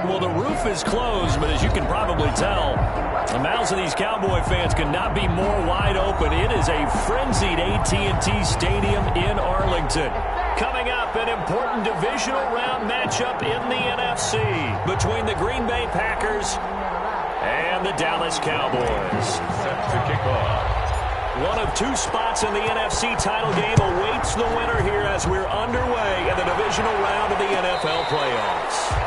Well, the roof is closed, but as you can probably tell, the mouths of these Cowboy fans could not be more wide open. It is a frenzied AT&T Stadium in Arlington. Coming up, an important divisional round matchup in the NFC between the Green Bay Packers and the Dallas Cowboys. Set to kick off. One of two spots in the NFC title game awaits the winner here as we're underway in the divisional round of the NFL playoffs.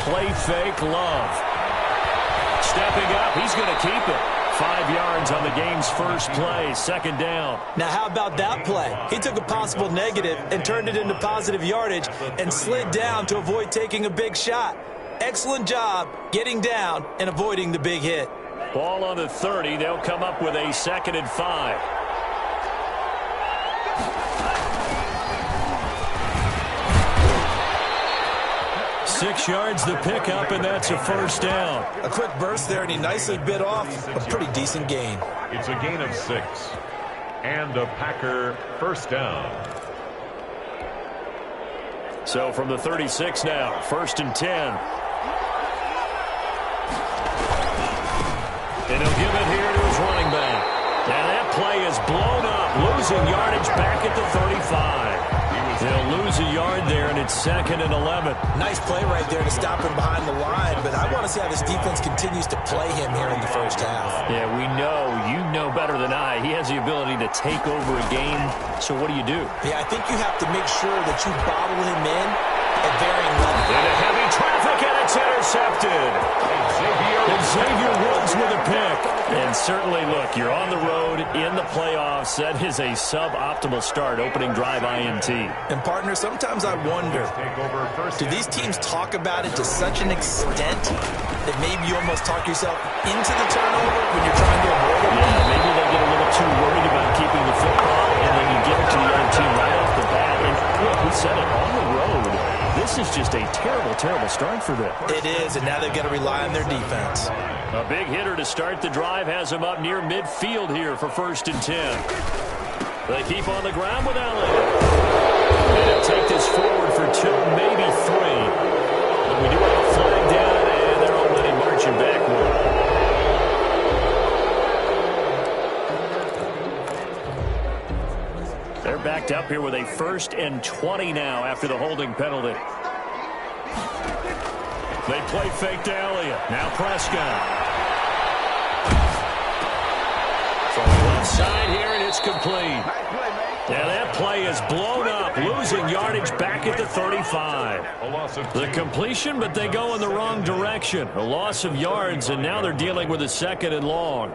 Play fake, Love. Stepping up, he's going to keep it. 5 yards on the game's first play, second down. Now, how about that play? He took a possible negative and turned it into positive yardage and slid down to avoid taking a big shot. Excellent job getting down and avoiding the big hit. Ball on the 30. They'll come up with a 2nd and 5. 6 yards the pickup, and that's a first down. A quick burst there, and he nicely bit off a pretty decent gain. It's a gain of 6. And a Packer first down. So from the 36 now, 1st and 10. And he'll give it here to his running back. And that play is blown up, losing yardage back at the 35. They'll lose a yard there, and it's 2nd and 11. Nice play right there to stop him behind the line, but I want to see how this defense continues to play him here in the first half. Yeah, we know. You know better than I. He has the ability to take over a game, so what do you do? Yeah, I think you have to make sure that you bottle him in at varying levels. Into heavy traffic, and it's intercepted. Xavier Woods with a pick. And certainly, look, you're on the road in the playoffs. That is a suboptimal start, opening drive INT. And, partner, sometimes I wonder, do these teams talk about it to such an extent that maybe you almost talk yourself into the turnover when you're trying to avoid it? Yeah, maybe they get a little too worried about keeping the football, and then you give it to the other team right off the bat. And, look, we said it, on the road. This is just a terrible, terrible start for them. It is, and now they've got to rely on their defense. A big hitter to start the drive has him up near midfield here for 1st and 10. They keep on the ground with Elliott. And they'll take this forward for 2, maybe 3. But we do have a flag down, and they're already marching backward. They're backed up here with a 1st and 20 now after the holding penalty. They play fake to Elliott. Now Prescott. From the left side here, and it's complete. Now that play is blown up, losing yardage back at the 35. The completion, but they go in the wrong direction. A loss of yards, and now they're dealing with a 2nd and long.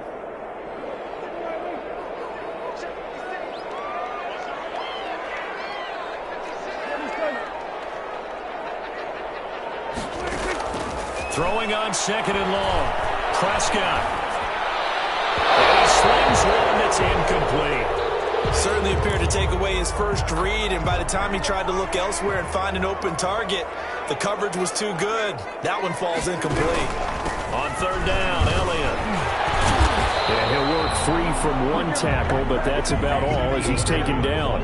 Throwing on 2nd and long. Prescott. And he slings one that's incomplete. Certainly appeared to take away his first read, and by the time he tried to look elsewhere and find an open target, the coverage was too good. That one falls incomplete. On 3rd down, Elliott. Yeah, he'll work free from one tackle, but that's about all as he's taken down.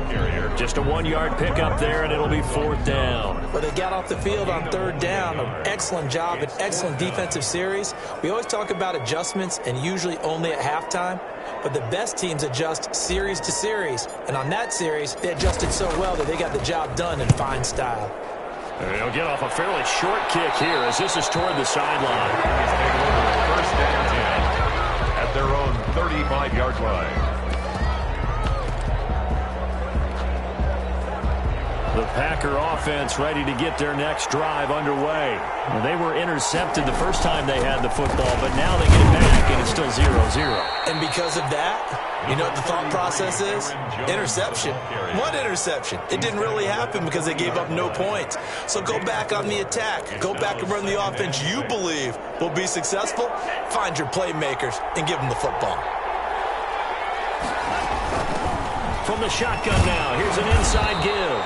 Just a 1-yard pickup there, and it'll be 4th down. But they got off the field on 3rd down. An excellent job, an excellent defensive series. We always talk about adjustments, and usually only at halftime. But the best teams adjust series to series. And on that series, they adjusted so well that they got the job done in fine style. They'll get off a fairly short kick here as this is toward the sideline. 1st and 10 at their own 35-yard line. The Packer offense ready to get their next drive underway. Well, they were intercepted the first time they had the football, but now they get it back, and it's still 0-0. And because of that, you know what the thought process is? Interception. What interception? It didn't really happen because they gave up no points. So go back on the attack. Go back and run the offense you believe will be successful. Find your playmakers and give them the football. From the shotgun now, here's an inside give.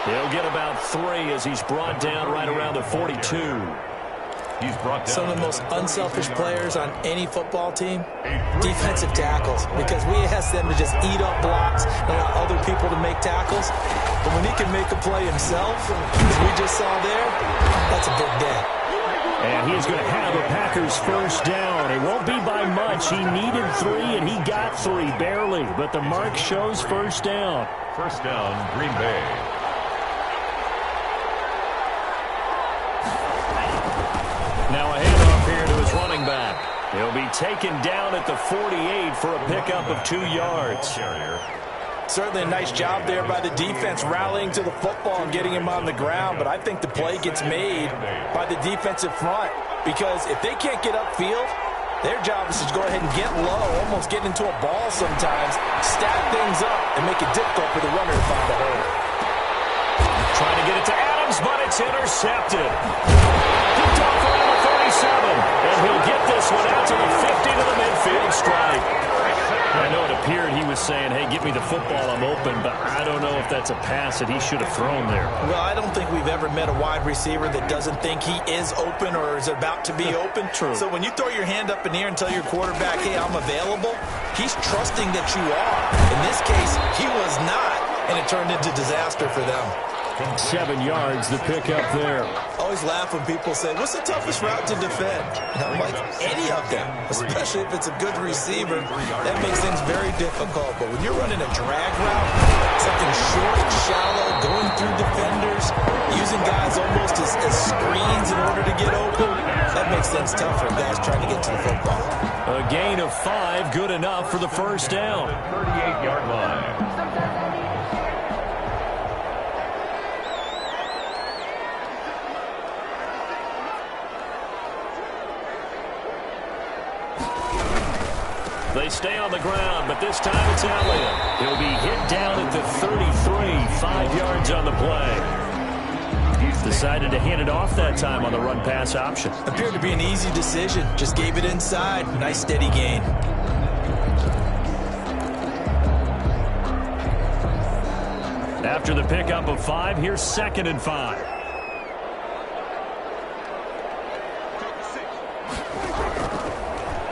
He'll get about 3 as he's brought down right around the 42. He's brought down. Some of the most unselfish players on any football team, defensive tackles, because we ask them to just eat up blocks and allow other people to make tackles. But when he can make a play himself, as we just saw there, that's a big day. And he is going to have a Packers first down. It won't be by much. He needed 3, and he got 3, barely. But the mark shows first down. First down, Green Bay. Now a handoff here to his running back. He'll be taken down at the 48 for a pickup of 2 yards. Certainly a nice job there by the defense rallying to the football and getting him on the ground, but I think the play gets made by the defensive front because if they can't get upfield, their job is to go ahead and get low, almost get into a ball sometimes, stack things up, and make it difficult for the runner to find a hole. Trying to get it to Adams, but it's intercepted. Picked off around the 37, and he'll get this one out to the 50 to the midfield stripe. I know it appeared he was saying, hey, give me the football, I'm open, but I don't know if that's a pass that he should have thrown there. Well, I don't think we've ever met a wide receiver that doesn't think he is open or is about to be open. True. So when you throw your hand up in the air and tell your quarterback, hey, I'm available, he's trusting that you are. In this case, he was not, and it turned into disaster for them. 7 yards, the pickup there. I always laugh when people say, what's the toughest route to defend? And I'm like, any of them, especially if it's a good receiver. That makes things very difficult. But when you're running a drag route, something short, shallow, going through defenders, using guys almost as screens in order to get open, that makes things tough for guys trying to get to the football. A gain of 5, good enough for the first down. 38-yard line. They stay on the ground, but this time it's Elliott. He'll be hit down at the 33, 5 yards on the play. He's decided to hand it off that time on the run-pass option. Appeared to be an easy decision. Just gave it inside. Nice steady gain. After the pickup of 5, here's 2nd and 5.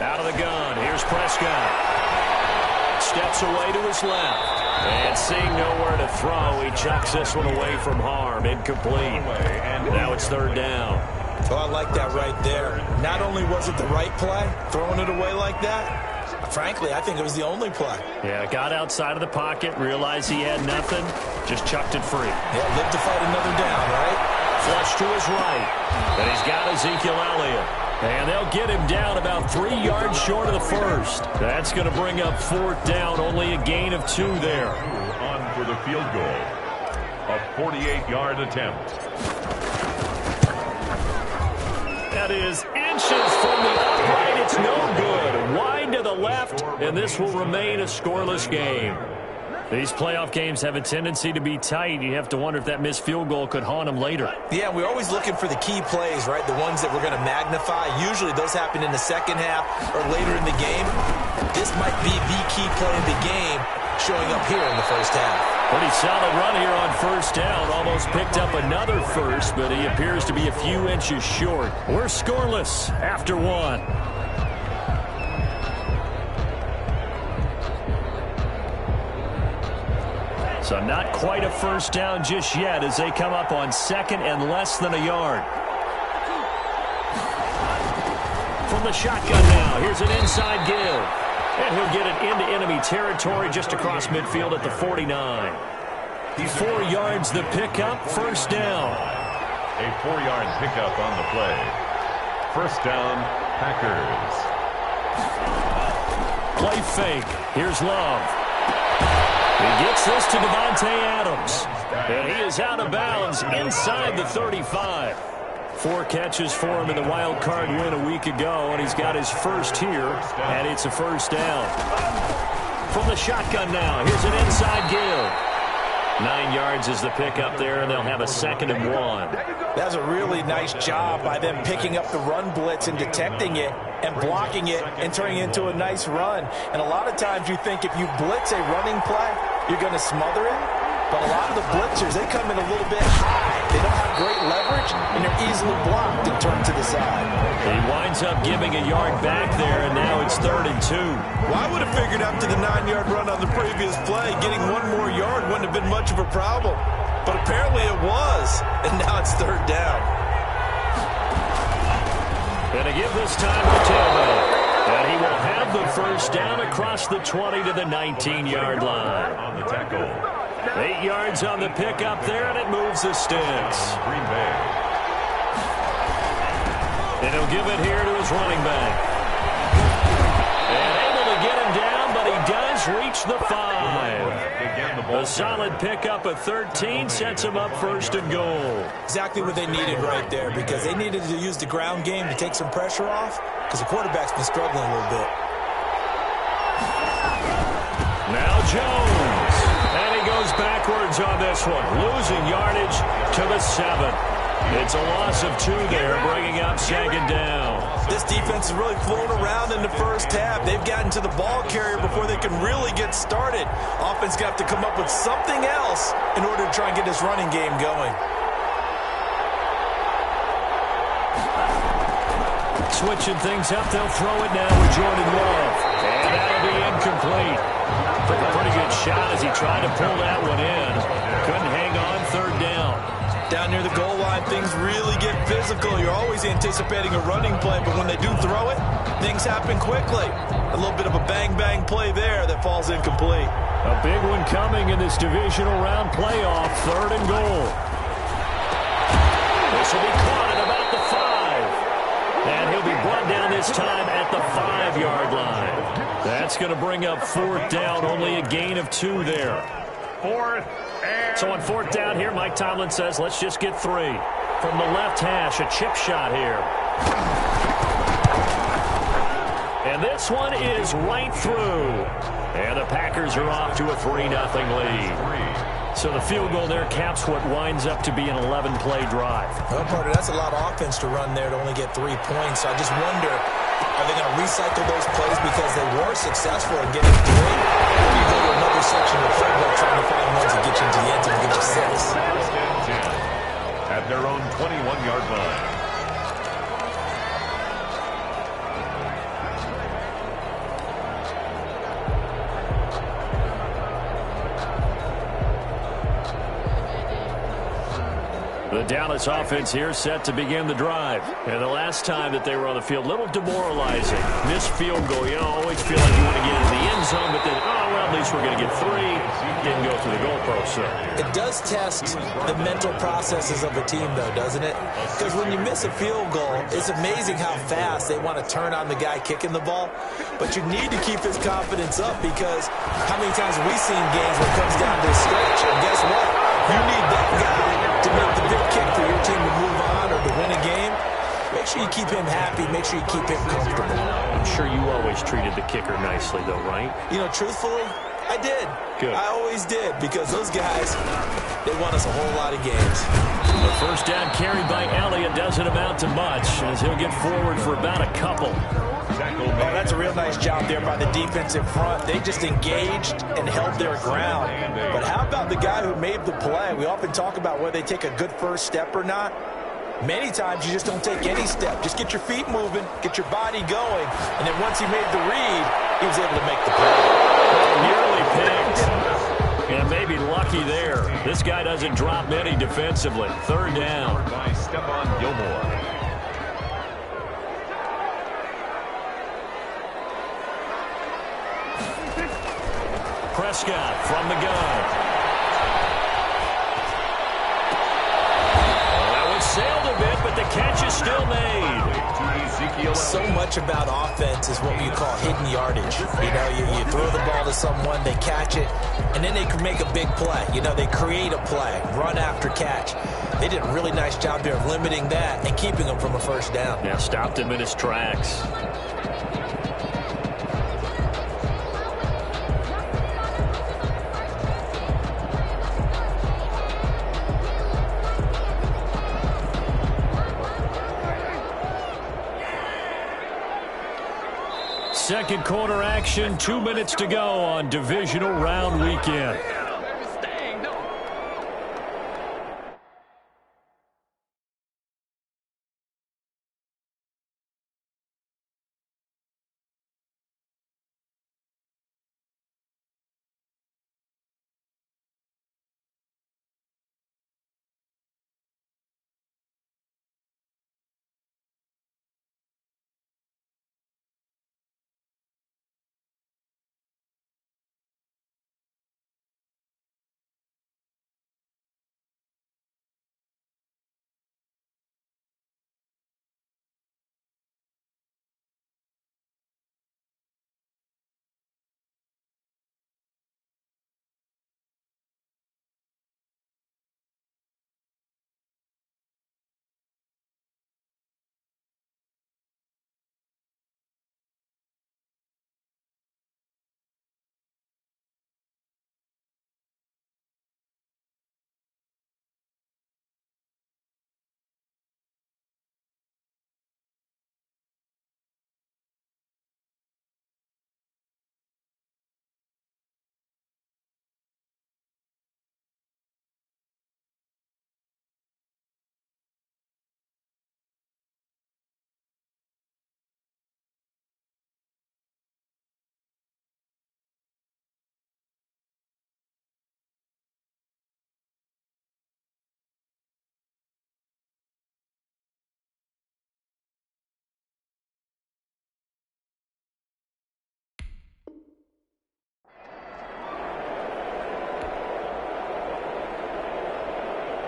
Out of the gun, here's Prescott. Steps away to his left. And seeing nowhere to throw, he chucks this one away from harm. Incomplete. And now it's 3rd down. Oh, I like that right there. Not only was it the right play, throwing it away like that, frankly, I think it was the only play. Yeah, got outside of the pocket, realized he had nothing, just chucked it free. Yeah, lived to fight another down, right? Flush to his right. And he's got Ezekiel Elliott. And they'll get him down about 3 yards short of the first. That's going to bring up 4th down, only a gain of 2 there. On for the field goal. A 48-yard attempt. That is inches from the upright. It's no good. Wide to the left, and this will remain a scoreless game. These playoff games have a tendency to be tight. You have to wonder if that missed field goal could haunt them later. Yeah, we're always looking for the key plays, right? The ones that we're going to magnify. Usually those happen in the second half or later in the game. This might be the key play in the game showing up here in the first half. Pretty solid run here on first down. Almost picked up another first, but he appears to be a few inches short. We're scoreless after 1. So not quite a first down just yet as they come up on 2nd and less than a yard. From the shotgun now, here's an inside give. And he'll get it into enemy territory just across midfield at the 49. 4 yards the pickup, first down. A 4-yard pickup on the play. First down, Packers. Play fake. Here's Love. He gets this to Devontae Adams. And he is out of bounds inside the 35. 4 catches for him in the wild card win a week ago, and he's got his first here, and it's a first down. From the shotgun now, here's an inside give. 9 yards is the pickup there, and they'll have a 2nd and 1. That's a really nice job by them picking up the run blitz and detecting it and blocking it and turning it into a nice run. And a lot of times you think if you blitz a running play, you're going to smother it. But a lot of the blitzers, they come in a little bit high. They don't have great leverage, and they're easily blocked and turned to the side. He winds up giving a yard back there, and now it's 3rd and 2. Well, I would have figured after the 9-yard run on the previous play, getting one more yard wouldn't have been much of a problem. But apparently it was, and now it's 3rd down. And to give this time to tailback. And he will have the first down across the 20 to the 19-yard line. On the tackle. 8 yards on the pickup there, and it moves the sticks. Green Bay. And he'll give it here to his running back. And able to get him down, but he does reach the 5. A solid pickup of 13 sets him up 1st and goal. Exactly what they needed right there, because they needed to use the ground game to take some pressure off, because the quarterback's been struggling a little bit. Now Jones. And he goes backwards on this one, losing yardage to the 7. It's a loss of 2 there, bringing up 2nd down. This defense is really flown around in the first half. They've gotten to the ball carrier before they can really get started. Offense got to come up with something else in order to try and get this running game going. Switching things up, they'll throw it now with Jordan Love. And that'll be incomplete. Took a pretty good shot as he tried to pull that one in. Couldn't hang on, 3rd down. Down near the goal line, things really get physical. You're always anticipating a running play, but when they do throw it, things happen quickly. A little bit of a bang-bang play there that falls incomplete. A big one coming in this divisional round playoff, 3rd and goal. This will be caught at about the 5. And he'll be brought down this time at the 5-yard line. That's going to bring up 4th down, only a gain of 2 there. 4th and... So on 4th down here, Mike Tomlin says, let's just get 3. From the left hash, a chip shot here. And this one is right through. And the Packers are off to a 3-0 lead. So the field goal there caps what winds up to be an 11-play drive. Well, Carter, that's a lot of offense to run there to only get 3 points. So I just wonder, are they going to recycle those plays because they were successful in getting 3? Or do you go to another section of the playbook trying to find ones that get you into the end zone and get you 6? At their own 21-yard line. The Dallas offense here set to begin the drive. And the last time that they were on the field, a little demoralizing. Missed field goal. You know, always feel like you want to get into the end zone, but then, oh, well, at least we're going to get 3. Didn't go through the goalpost, so. It does test the mental processes of a team, though, doesn't it? Because when you miss a field goal, it's amazing how fast they want to turn on the guy kicking the ball. But you need to keep his confidence up, because how many times have we seen games where it comes down to a stretch? And guess what? You need that guy to make the big kick for your team to move on or to win a game. Make sure you keep him happy. Make sure you keep him comfortable. I'm sure you always treated the kicker nicely, though, right? You know, truthfully, I did. Good. I always did, because those guys, they won us a whole lot of games. The first down carried by Elliott doesn't amount to much, as he'll get forward for about a couple. Oh, that's a real nice job there by the defensive front. They just engaged and held their ground. But how about the guy who made the play? We often talk about whether they take a good first step or not. Many times you just don't take any step. Just get your feet moving, get your body going, and then once he made the read, he was able to make the play. Nearly picked. And maybe lucky there. This guy doesn't drop many defensively. 3rd down. By Stephon Gilmore. Prescott from the gun. That one sailed a bit, but the catch is still made. So much about offense is what you call hidden yardage. You know, you throw the ball to someone, they catch it, and then they can make a big play. You know, they create a play, run after catch. They did a really nice job there of limiting that and keeping him from a first down. Yeah, stopped him in his tracks. Second quarter action, 2 minutes to go on divisional round weekend.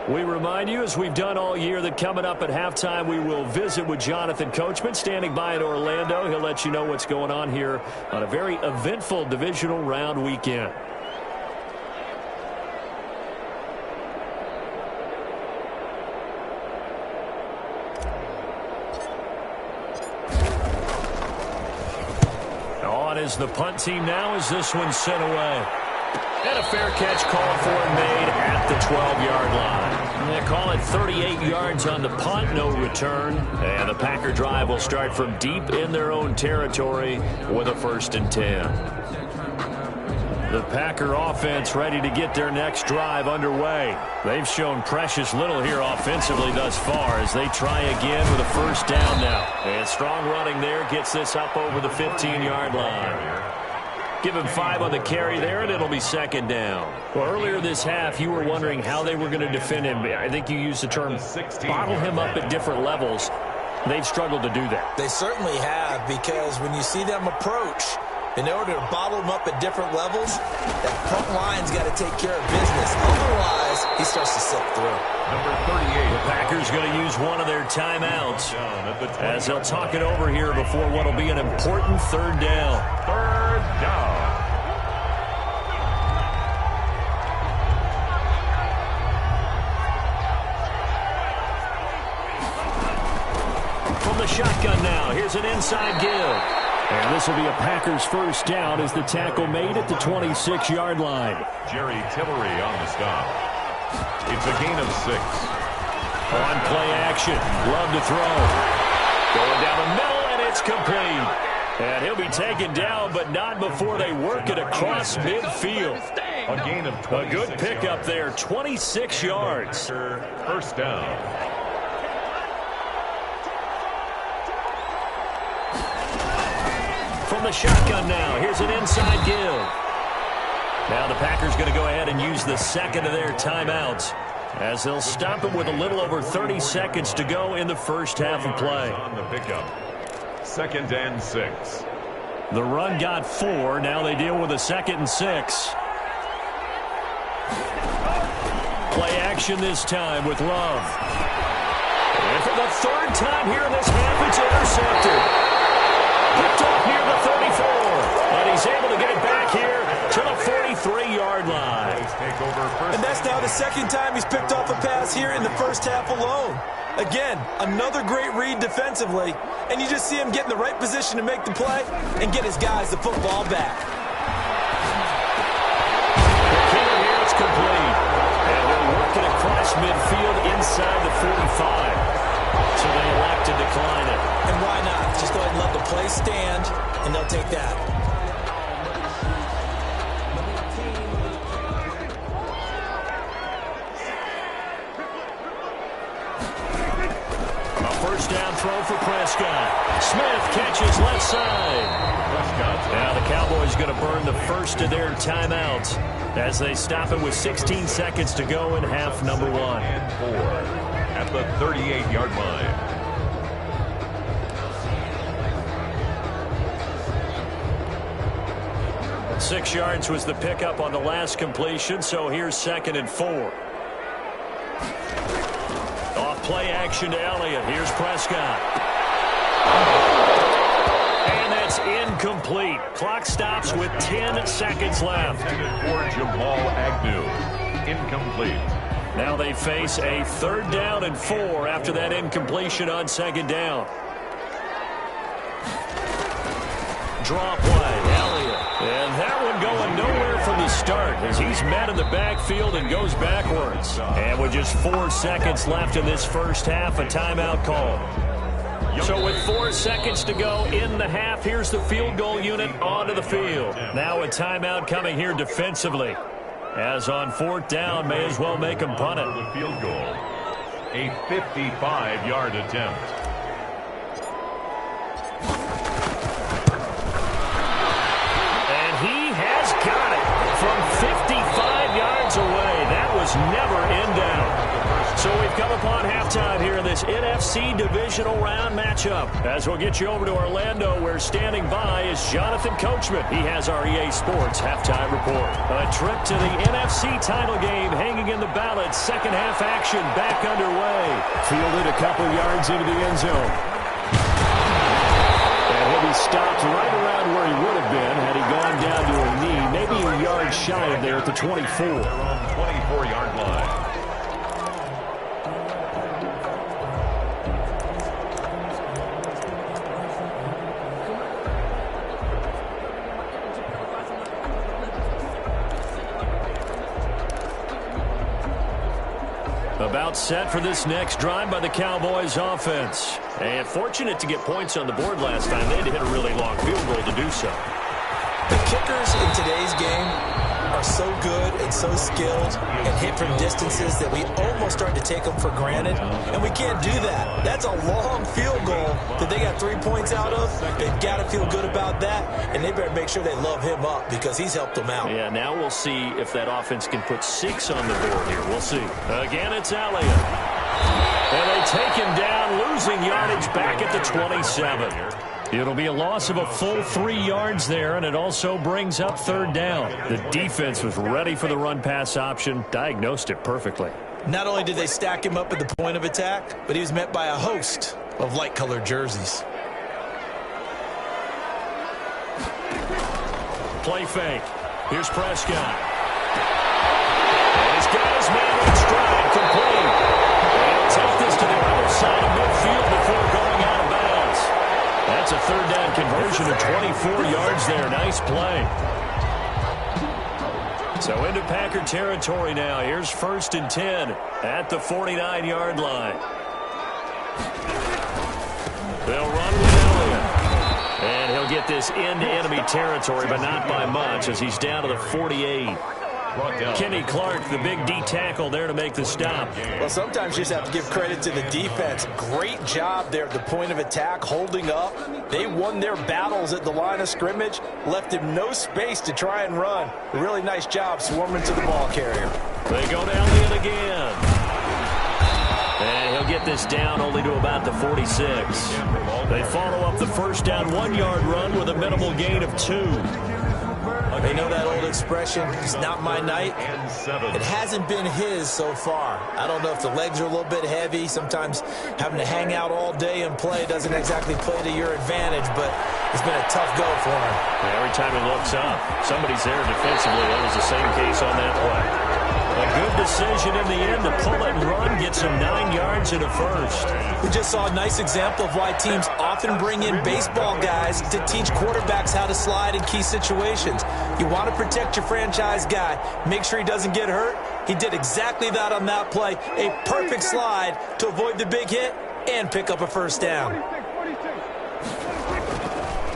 We remind you, as we've done all year, that coming up at halftime, we will visit with Jonathan Coachman, standing by in Orlando. He'll let you know what's going on here on a very eventful divisional round weekend. On is the punt team now as this one's sent away. And a fair catch called for and made at the 12-yard line. They call it 38 yards on the punt, no return. And the Packer drive will start from deep in their own territory with a 1st and 10. The Packer offense ready to get their next drive underway. They've shown precious little here offensively thus far as they try again with a 1st down now. And strong running there gets this up over the 15-yard line. Give him 5 on the carry there, and it'll be 2nd down. Well, earlier this half, you were wondering how they were going to defend him. I think you used the term bottle him up at different levels. They've struggled to do that. They certainly have, because when you see them approach, in order to bottle him up at different levels, that front line's got to take care of business. Otherwise, he starts to slip through. Number 38. The Packers going to use one of their timeouts as they'll talk it over here before what will be an important 3rd down. 3rd down. From the shotgun now, here's an inside give. And this will be a Packers 1st down as the tackle made at the 26-yard line. Jerry Tillery on the stop. It's a gain of 6. On play action. Love to throw. Going down the middle, and it's complete. And he'll be taken down, but not before they work it across midfield. A gain of 26. A good pickup there, 26 yards. 1st down. From the shotgun now, here's an inside give. Now the Packers going to go ahead and use the 2nd of their timeouts as they'll stop it with a little over 30 seconds to go in the 1st half of play. On the pickup. 2nd and 6. The run got 4. Now they deal with a 2nd and 6. Play action this time with Love. And for the 3rd time here in this half, it's intercepted. Picked off near the 34, and he's able to get it back here to the 43-yard line. And that's now the 2nd time he's picked off a pass here in the 1st half alone. Again, another great read defensively, and you just see him get in the right position to make the play and get his guys the football back. The kick here, it's complete. And they're working across midfield inside the 45. So they elect to decline it. And why not? Just go ahead and let the play stand, and they'll take that. First down throw for Prescott. Smith catches left side. Now the Cowboys going to burn the first of their timeouts as they stop it with 16 seconds to go in half number 1. And 4 at the 38-yard line. 6 yards was the pickup on the last completion, so here's 2nd and 4. Off play action to Elliott. Here's Prescott. And that's incomplete. Clock stops with 10 seconds left. For Jamal Agnew. Incomplete. Now they face a 3rd down and 4 after that incompletion on 2nd down. Draw play, Elliott. And that one going nowhere from the start as he's met in the backfield and goes backwards. And with just 4 seconds left in this first half, a timeout call. So with 4 seconds to go in the half, here's the field goal unit onto the field. Now a timeout coming here defensively. As on 4th down, may as well make them punt it. The field goal. A 55-yard attempt. Got it from 55 yards away. That was never in doubt. So we've come upon halftime here in this NFC divisional round matchup. As we'll get you over to Orlando, where standing by is Jonathan Coachman. He has our EA Sports halftime report. A trip to the NFC title game hanging in the balance. Second half action back underway. Fielded a couple yards into the end zone. And he'll be stopped right around where he would have been had he gone down to a knee, maybe a yard shy of there at the 24. They're on the 24-yard line. About set for this next drive by the Cowboys offense. And fortunate to get points on the board last time. They had to hit a really long field goal to do so. The kickers in today's game are so good and so skilled and hit from distances that we almost start to take them for granted, and we can't do that. That's a long field goal that they got 3 points out of. They've got to feel good about that, and they better make sure they love him up because he's helped them out. Yeah, now we'll see if that offense can put 6 on the board here. We'll see. Again, it's Elliott. And they take him down, losing yardage back at the 27. It'll be a loss of a full 3 yards there, and it also brings up 3rd down. The defense was ready for the run-pass option, diagnosed it perfectly. Not only did they stack him up at the point of attack, but he was met by a host of light-colored jerseys. Play fake. Here's Prescott. And he's got his man in stride, complete. And he'll take this to the other side of midfield before going out of bounds. That's a 3rd down conversion of 24 yards there. Nice play. So into Packer territory now. Here's 1st and 10 at the 49-yard line. They'll run with Elliott. And he'll get this into enemy territory, but not by much as he's down to the 48. Kenny Clark, the big D tackle there to make the stop. Well, sometimes you just have to give credit to the defense. Great job there at the point of attack, holding up. They won their battles at the line of scrimmage, left him no space to try and run. A really nice job swarming to the ball carrier. They go to Elliott again. And he'll get this down only to about the 46. They follow up the first down 1-yard run with a minimal gain of 2. They know that old expression, it's not my night. It hasn't been his so far. I don't know if the legs are a little bit heavy. Sometimes having to hang out all day and play doesn't exactly play to your advantage, but it's been a tough go for him. Every time he looks up, somebody's there defensively. That was the same case on that play. A good decision in the end to pull it and run, gets him 9 yards and a first. We just saw a nice example of why teams often bring in baseball guys to teach quarterbacks how to slide in key situations. You want to protect your franchise guy, make sure he doesn't get hurt. He did exactly that on that play. A perfect slide to avoid the big hit and pick up a first down.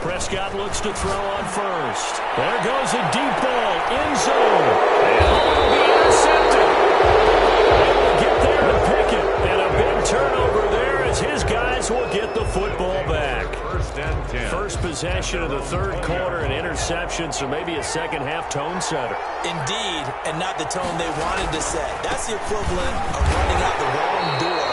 Prescott looks to throw on first. There goes a deep ball, end zone. And will be intercepted. They will get there to pick it. And a big turnover there as his guys will get the football back. First possession of the third quarter, an interception, so maybe a second-half tone setter. Indeed, and not the tone they wanted to set. That's the equivalent of running out the wrong door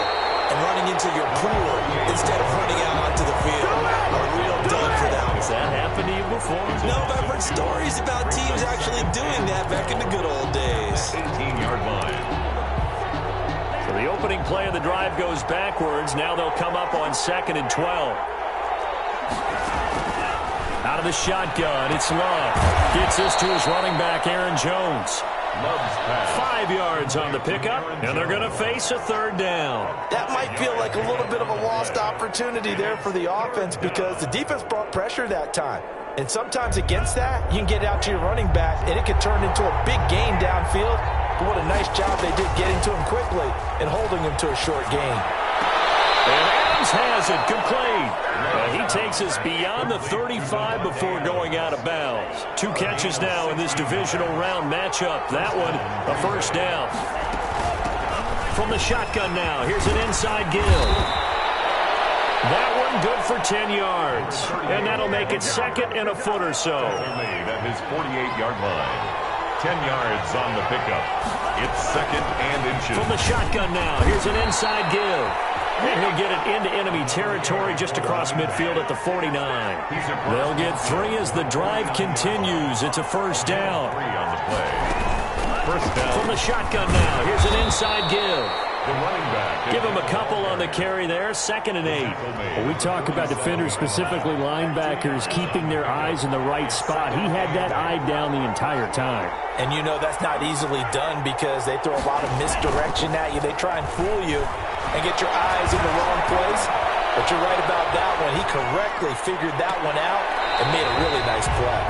and running into your pool instead of running out onto the field. A real dud for them. Has that happened to you before? No, but I've heard stories about teams actually doing that back in the good old days. 18-yard line. So the opening play of the drive goes backwards. Now they'll come up on 2nd and 12. Out of the shotgun, it's Love. Gets this to his running back, Aaron Jones. Love's pass. 5 yards on the pickup, and they're going to face a third down. That might feel like a little bit of a lost opportunity there for the offense because the defense brought pressure that time. And sometimes against that, you can get out to your running back, and it could turn into a big gain downfield. But what a nice job they did getting to him quickly and holding him to a short gain. And Adams has it complete. And he takes us beyond the 35 before going out of bounds. 2 catches now in this divisional round matchup. That one, a first down. From the shotgun now, here's an inside give. That one good for 10 yards. And that'll make it 2nd and a foot or so. Made at his 48-yard line. 10 yards on the pickup. It's 2nd and inches. From the shotgun now, here's an inside give. And he'll get it into enemy territory just across midfield at the 49. They'll get 3 as the drive continues. It's a first down. 3 on the play. First down. From the shotgun now, here's an inside give. The running back. Give him a couple on the carry there, 2nd and 8. Well, we talk about defenders, specifically linebackers, keeping their eyes in the right spot. He had that eye down the entire time. And you know that's not easily done because they throw a lot of misdirection at you. They try and fool you and get your eyes in the wrong place. But you're right about that one. He correctly figured that one out and made a really nice play.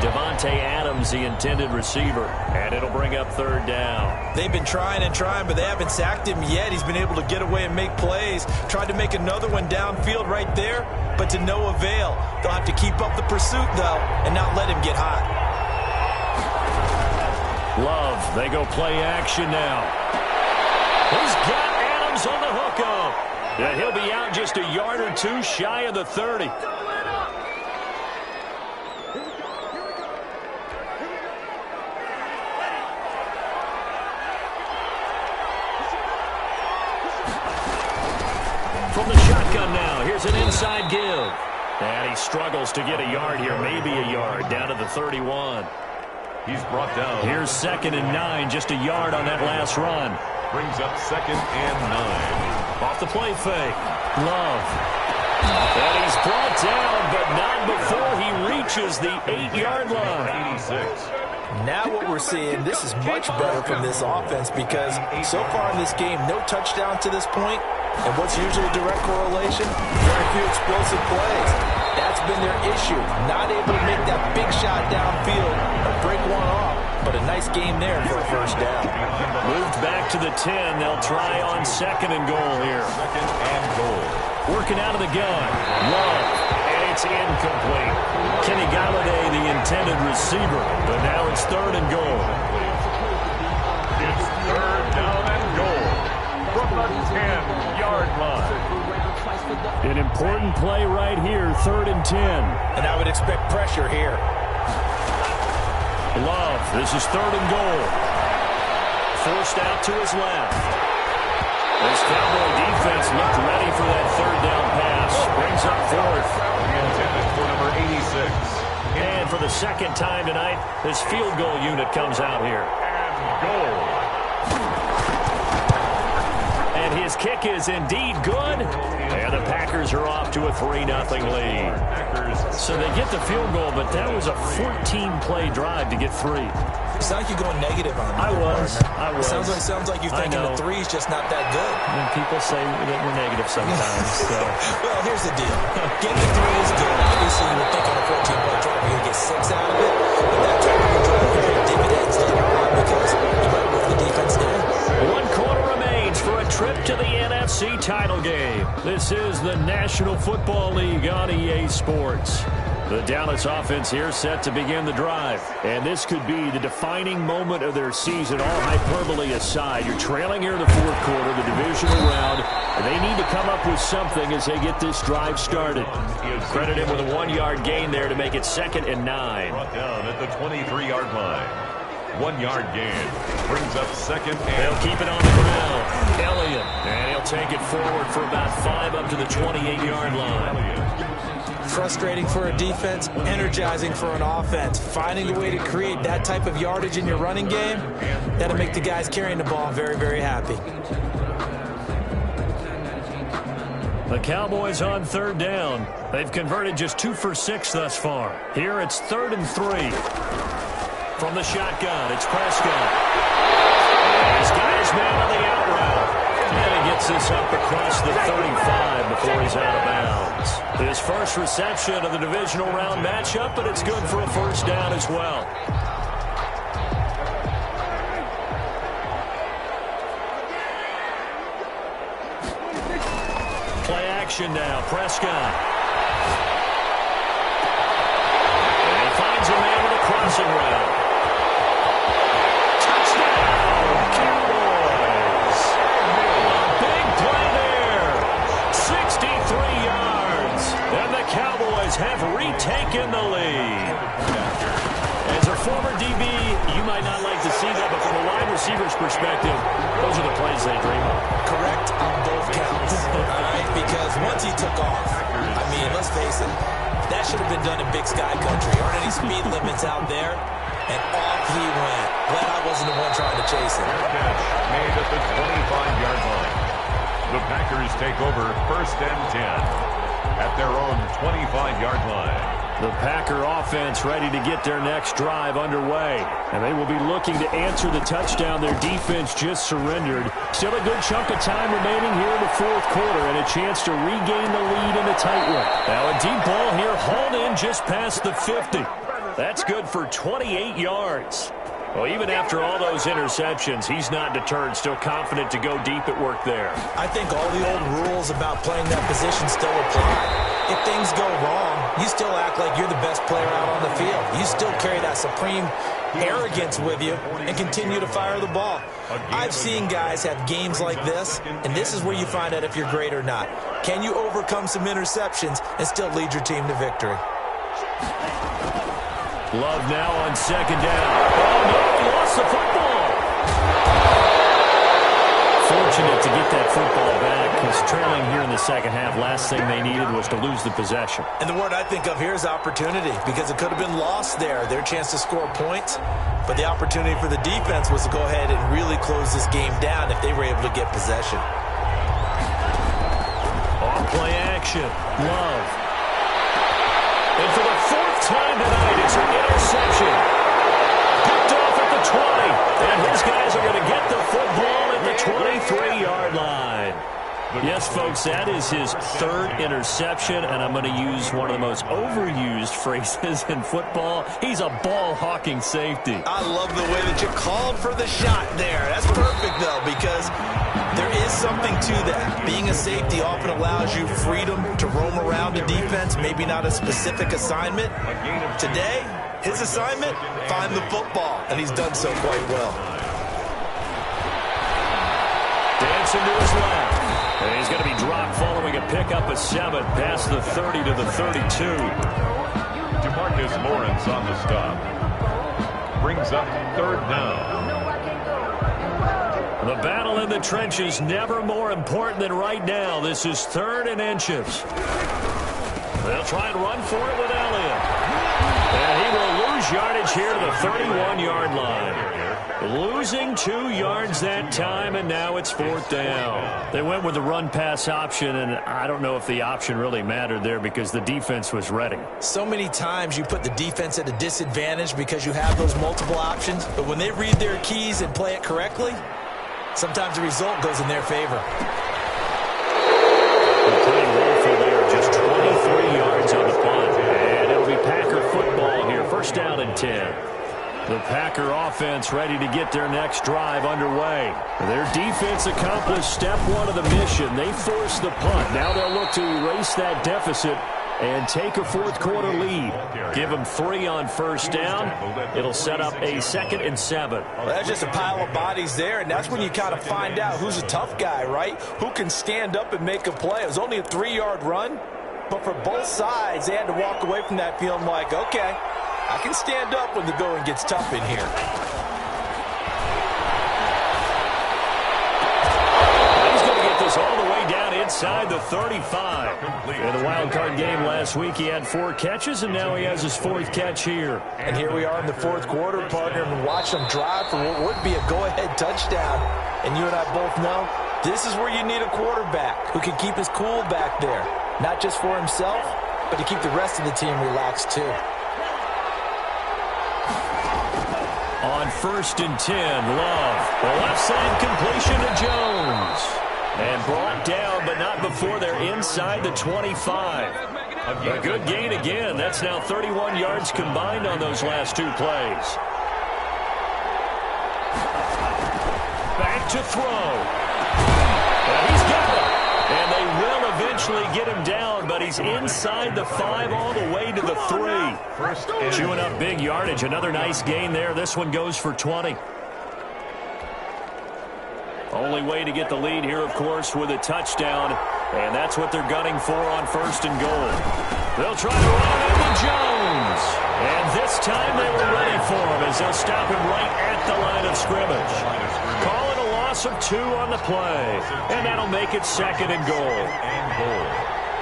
Devontae Adams, the intended receiver, and it'll bring up third down. They've been trying and trying, but they haven't sacked him yet. He's been able to get away and make plays. Tried to make another one downfield right there, but to no avail. They'll have to keep up the pursuit, though, and not let him get hot. Love, they go play action now. He's got Adams on the hookup. And he'll be out just a yard or 2 shy of the 30. From the shotgun now, here's an inside give. And he struggles to get a yard here, maybe a yard, down to the 31. He's brought down. Here's 2nd and 9, just a yard on that last run. Brings up 2nd and 9. Off the play fake. Love. And he's brought down, but not before he reaches the 8-yard line. 86. Now what we're seeing, this is much better from this offense because so far in this game, no touchdown to this point, and what's usually a direct correlation, very few explosive plays. That's been their issue, not able to make that big shot downfield or break one off, but a nice game there for a first down. Moved back to the 10. They'll try on 2nd and goal here. 2nd and goal. Working out of the gun. Love. And it's incomplete. Kenny Galladay, the intended receiver, but now it's 3rd and goal. It's 3rd down and goal. From the 10-yard line. An important play right here, 3rd and 10. And I would expect pressure here. Love, this is 3rd and goal. Forced out to his left. This Cowboy defense looked ready for that 3rd down pass. Brings up 4th. Intended for number 86. And for the 2nd time tonight, this field goal unit comes out here. And goal. And his kick is indeed good. And the Packers are off to a 3-0 lead. So they get the field goal, but that was a 14-play drive to get 3. It sounds like you're going negative on me. I was. It sounds like you're thinking the 3's just not that good. And people say that we're negative sometimes. So. Well, here's the deal. Getting the 3 is good. Obviously, you would think on a 14-play drive you're going to get 6 out of it. But that type of a drive could have dividends later on because you might move the defense down. 1 quarter remains for a trip to the NFC title game. National Football League on EA Sports. The Dallas offense here set to begin the drive. And this could be the defining moment of their season, all hyperbole aside. You're trailing here in the fourth quarter, the divisional round, and they need to come up with something as they get this drive started. Credit him with a 1-yard gain there to make it 2nd and 9. Brought down at the 23-yard line. 1-yard gain brings up 2nd and... They'll keep it on the ground. Elliott, and he'll take it forward for about 5 up to the 28-yard line. Frustrating for a defense, energizing for an offense. Finding a way to create that type of yardage in your running game, that'll make the guys carrying the ball very, very happy. The Cowboys on 3rd down. They've converted just 2 for 6 thus far. Here it's 3rd and 3. From the shotgun, it's Prescott. He's got his man on the out route. And he gets this up across the 35 before he's out of bounds. His first reception of the divisional round matchup, but it's good for a 1st down as well. Play action now, Prescott. And he finds a man with a crossing route. Have retaken the lead. As a former DB, you might not like to see that, but from a wide receiver's perspective, those are the plays they dream of. Correct on both counts, all right? Because once he took off, I mean, let's face it, that should have been done in Big Sky Country. Aren't any speed limits out there? And off he went. Glad I wasn't the one trying to chase him. Catch made at the 25-yard line. The Packers take over 1st and 10. At their own 25-yard line. The Packer offense ready to get their next drive underway. And they will be looking to answer the touchdown their defense just surrendered. Still a good chunk of time remaining here in the fourth quarter and a chance to regain the lead in a tight one. Now a deep ball here hauled in just past the 50. That's good for 28 yards. Well, even after all those interceptions, he's not deterred, still confident to go deep at work there. I think all the old rules about playing that position still apply. If things go wrong, you still act like you're the best player out on the field. You still carry that supreme arrogance with you and continue to fire the ball. I've seen guys have games like this, and this is where you find out if you're great or not. Can you overcome some interceptions and still lead your team to victory? Love now on 2nd down. Oh, no, he lost the football. Fortunate to get that football back because trailing here in the second half, last thing they needed was to lose the possession. And the word I think of here is opportunity because it could have been lost there, their chance to score points. But the opportunity for the defense was to go ahead and really close this game down if they were able to get possession. On play action, Love. And for the 4th time tonight, it's an interception. Picked off at the 20. And his guys are going to get the football at the 23-yard line. Yes, folks, that is his 3rd interception, and I'm going to use one of the most overused phrases in football. He's a ball-hawking safety. I love the way that you called for the shot there. That's perfect, though, because there is something to that. Being a safety often allows you freedom to roam around a defense, maybe not a specific assignment. Today, his assignment, find the football, and he's done so quite well. Dancing to his left. And he's going to be dropped following a pickup of 7 past the 30 to the 32. DeMarcus Lawrence on the stop. Brings up 3rd down. The battle in the trenches never more important than right now. This is 3rd and inches. They'll try and run for it with Elliott. And he will lose yardage here to the 31-yard line. Losing 2 yards that time, and now it's 4th down. They went with the run-pass option, and I don't know if the option really mattered there because the defense was ready. So many times you put the defense at a disadvantage because you have those multiple options, but when they read their keys and play it correctly, sometimes the result goes in their favor. They're playing woeful there, just 23 yards on the punt, and it'll be Packer football here, 1st down and 10. The Packer offense ready to get their next drive underway. Their defense accomplished step one of the mission. They forced the punt. Now they'll look to erase that deficit and take a fourth-quarter lead. Give them 3 on first down. It'll set up a 2nd and 7. Well, that's just a pile of bodies there, and that's when you kind of find out who's a tough guy, right? Who can stand up and make a play. It was only a 3-yard run, but for both sides, they had to walk away from that feeling like, okay, I can stand up when the going gets tough in here. He's going to get this all the way down inside the 35. In the wild card game last week, he had 4 catches, and now he has his 4th catch here. And here we are in the 4th quarter, partner, and watch him drive for what would be a go-ahead touchdown. And you and I both know this is where you need a quarterback who can keep his cool back there, not just for himself, but to keep the rest of the team relaxed too. On 1st and 10, Love. The left side completion to Jones. And brought down, but not before they're inside the 25. A good gain again. That's now 31 yards combined on those last 2 plays. Back to throw. And he's got it. And they will eventually get him down, but he's inside the 5 all the way to the 3. Chewing up big yardage. Another nice gain there. This one goes for 20. Only way to get the lead here, of course, with a touchdown. And that's what they're gunning for on 1st and goal. They'll try to run into Jones. And this time they were ready for him as they'll stop him right at the line of scrimmage. Call it a loss of 2 on the play. And that'll make it 2nd and goal.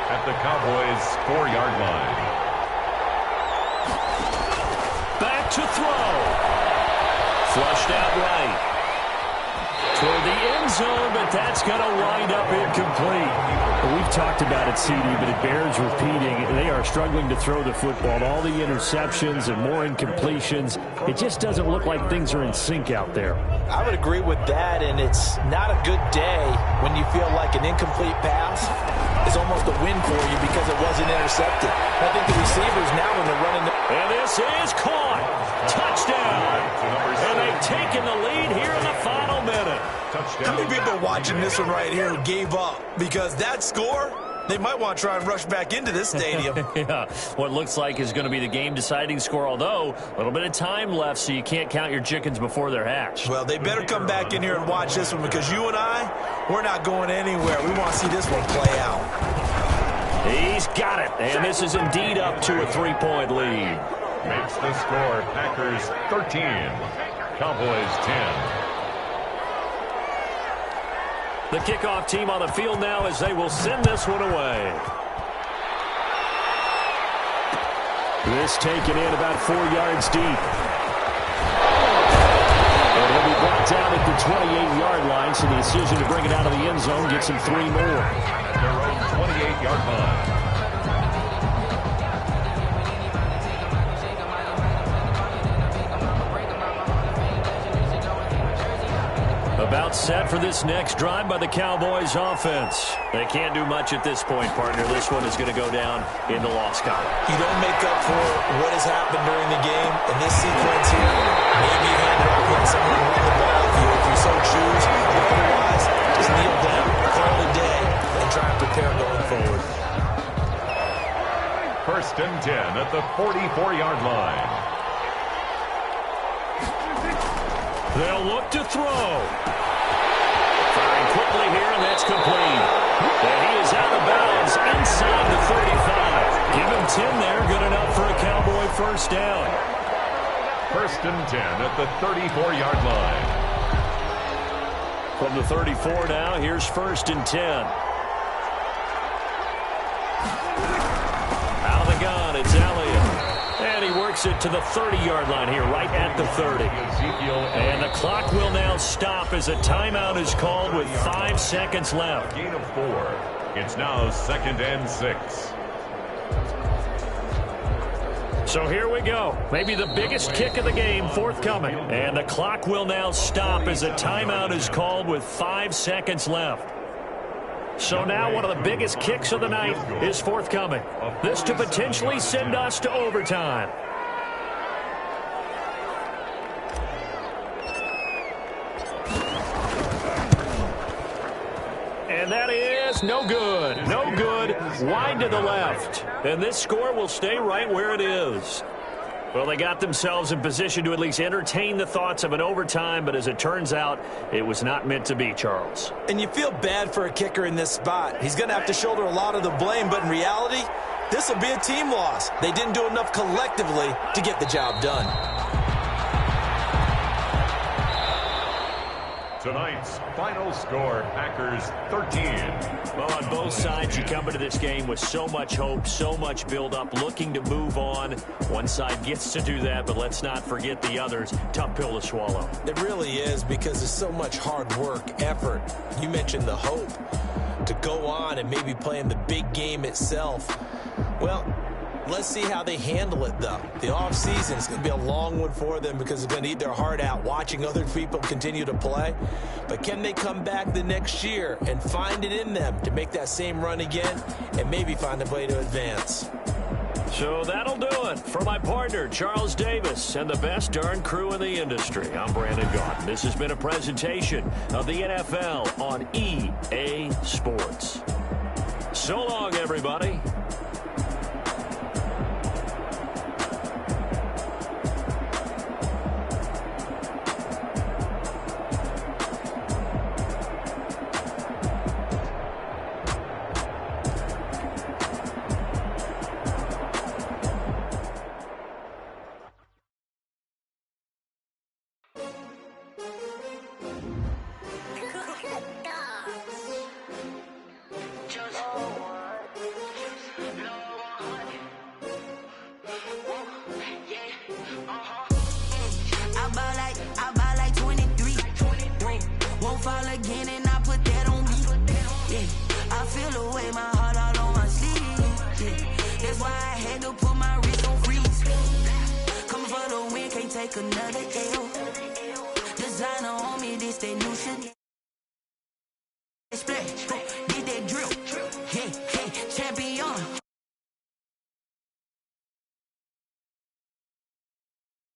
At the Cowboys' 4-yard line. Back to throw. Flushed out right. Toward the end zone, but that's going to wind up incomplete. Well, we've talked about it, CD, but it bears repeating. They are struggling to throw the football. All the interceptions and more incompletions. It just doesn't look like things are in sync out there. I would agree with that, and it's not a good day when you feel like an incomplete pass is almost a win for you because it wasn't intercepted. I think the receivers now when they're running and this is caught. Touchdown. And they've taken the lead here in the final minute. How many people watching this one right here who gave up? Because that score, they might want to try and rush back into this stadium. Yeah, what looks like is going to be the game-deciding score, although a little bit of time left, so you can't count your chickens before they're hatched. Well, they better come back in here and watch this one because you and I, we're not going anywhere. We want to see this one play out. He's got it, and this is indeed up to a 3-point lead. Makes the score Packers 13, Cowboys 10. The kickoff team on the field now as they will send this one away. This taken in about 4 yards deep. And he'll be brought down at the 28-yard line, so the decision to bring it out of the end zone gets him 3 more. At their own 28-yard line. About set for this next drive by the Cowboys offense. They can't do much at this point, partner. This one is going to go down in the loss column. You don't make up for what has happened during the game in this sequence here. Maybe hand it off, let someone run the ball if you so choose. Otherwise, just kneel down, call it a day, and try and prepare going forward. 1st and 10 at the 44-yard line. They'll look to throw. Firing quickly here, and that's complete. And he is out of bounds inside the 35. Give him 10 there, good enough for a Cowboy 1st down. 1st and 10 at the 34-yard line. From the 34 now, here's 1st and 10. Out of the gun, it's Elliott. And he works it to the 30-yard line here, right at the 30. And the clock will now stop as a timeout is called with 5 seconds left. Gain of 4. It's now 2nd and 6. So here we go. Maybe the biggest kick of the game forthcoming. And the clock will now stop as a timeout is called with 5 seconds left. So now one of the biggest kicks of the night is forthcoming. This to potentially send us to overtime. And that is no good. No good. Wide to the left. And this score will stay right where it is. Well, they got themselves in position to at least entertain the thoughts of an overtime, but as it turns out, it was not meant to be, Charles. And you feel bad for a kicker in this spot. He's going to have to shoulder a lot of the blame, but in reality, this will be a team loss. They didn't do enough collectively to get the job done. Tonight's final score, Packers 13. Well, on both sides, you come into this game with so much hope, so much build-up, looking to move on. One side gets to do that, but let's not forget the others. Tough pill to swallow. It really is, because there's so much hard work, effort. You mentioned the hope to go on and maybe play in the big game itself. Well, let's see how they handle it, though. The offseason is going to be a long one for them because they're going to eat their heart out watching other people continue to play. But can they come back the next year and find it in them to make that same run again and maybe find a way to advance? So that'll do it for my partner, Charles Davis, and the best darn crew in the industry. I'm Brandon Gaudin. This has been a presentation of the NFL on EA Sports. So long, everybody. Again, and I put that on me. Yeah, I feel the way, my heart all on my sleeve. Yeah, that's why I had to put my wrist on freeze. Coming for the win, can't take another L. Designer on me, this that new shit.